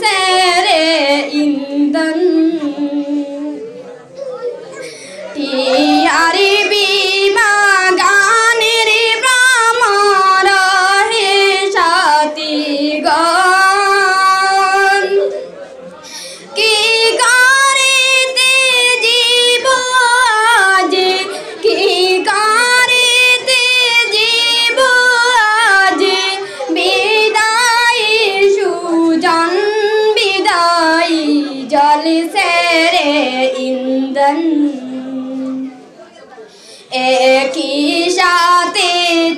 সেরে ইন্ধন টিআরবি বাগানের ভ্রমর হে সাথীগণ কি করিতে জীব আজ কি করিতে জীব আজ বিদায় সুজন বিদায় জল সেরে ইন্ধন একই সাথে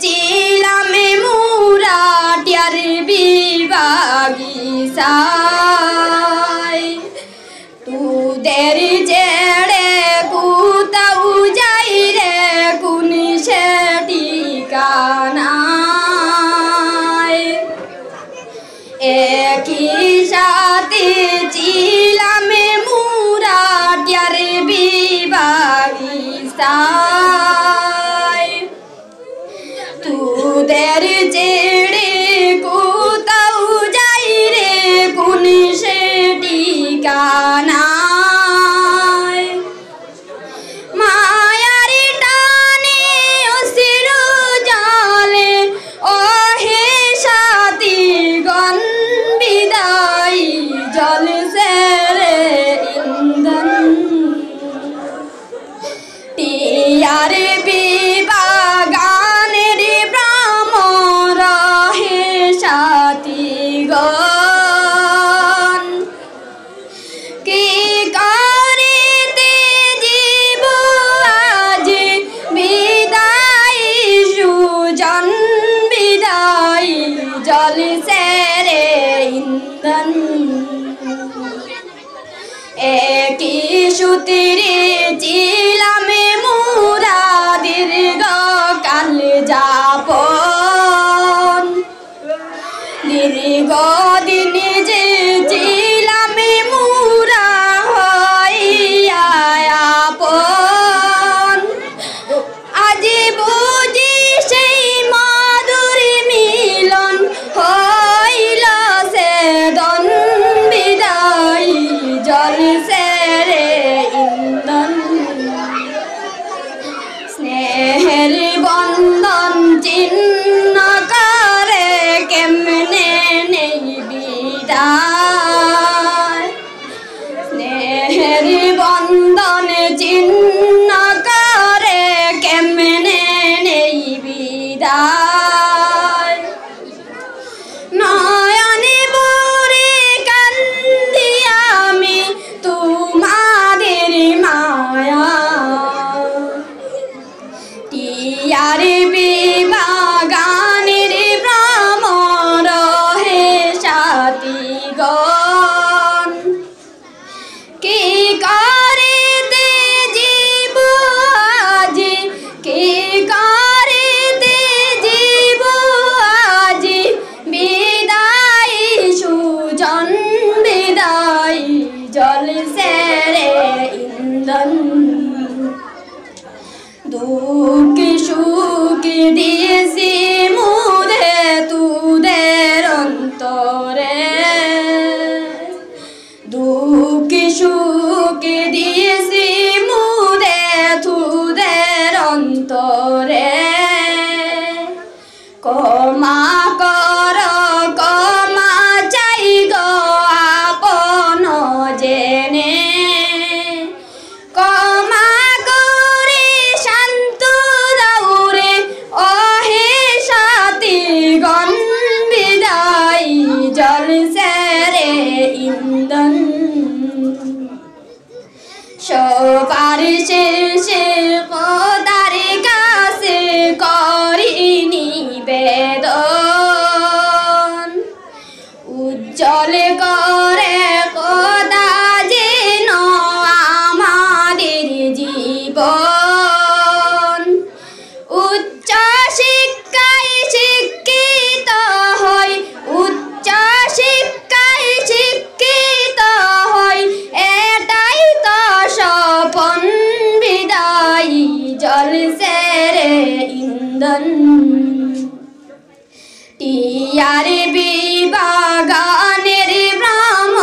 ছিলাম মোরা টিআরবি বাগিচায় তোদের ছেড়ে কোথাও যাই রে কোন সে ঠিকানায় একই সাথে ছিলাম মোরা টিআরবি বাগিচায় তোদের ছেড়ে কোথাও যাই রে কোন সে ঠিকানায় মায়ার টানে অশ্রু জলে ও হে সাথীগণ বিদায় জল সেরে ইন্ধন টিআরবি বাগানের ভ্রমর হে সাথীগণ কি করিতে জীব আজ বিদায় সুজন বিদায় জল সেরে ইন্ধন একই সূত্রে ছিলাম মোরা দীর্ঘ কাল যাপন দীর্ঘ দিন যে ছিলাম মোরা হইয়া আপন আজ বুঝি সেই মধুর মিলন হইল সেদন বিদায় জল সেরে ইন্ধন স্নেহের বন্ধন চিহ্ন করে কেমনে নেই বিদায় স্নেহের বন্ধন চিহ্ন করে কেমনে নেই বিদায় নয়নে ভরে কান্দি আমি তোমাদের মায়া টিআরবি বাগানের ভ্রমর হে সাথীগণ কি করিতে জীব আজ কি করিতে জীব আজ বিদায় সুজন বিদায় জল সেরে ইন্ধন দুঃখ সুখ দিয়েছি মুদে তোদের অন্তরে দুঃখ সুখ দিয়েছি মুদে তোদের অন্তরে ক্ষমা কর ক্ষমা চাই গো আপন জেনে ক্ষমা করে শান্ত দৌড়ে ও হে সাথীগণ বিদায় জল সেরে ইন্ধন সবার শেষে খোদার কাছে করি নিবেদন উজ্জ্বল করে খোদা যেন আমাদের জীবন উচ্চ শিক্ষায় শিক্ষিত হয় উচ্চ শিক্ষায় শিক্ষিত হয় এটাই তো স্বপন বিদায় জল সেরে ইন্ধন টিআরবি বাগানের ভ্রমর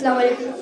আসসালামু আলাইকুম।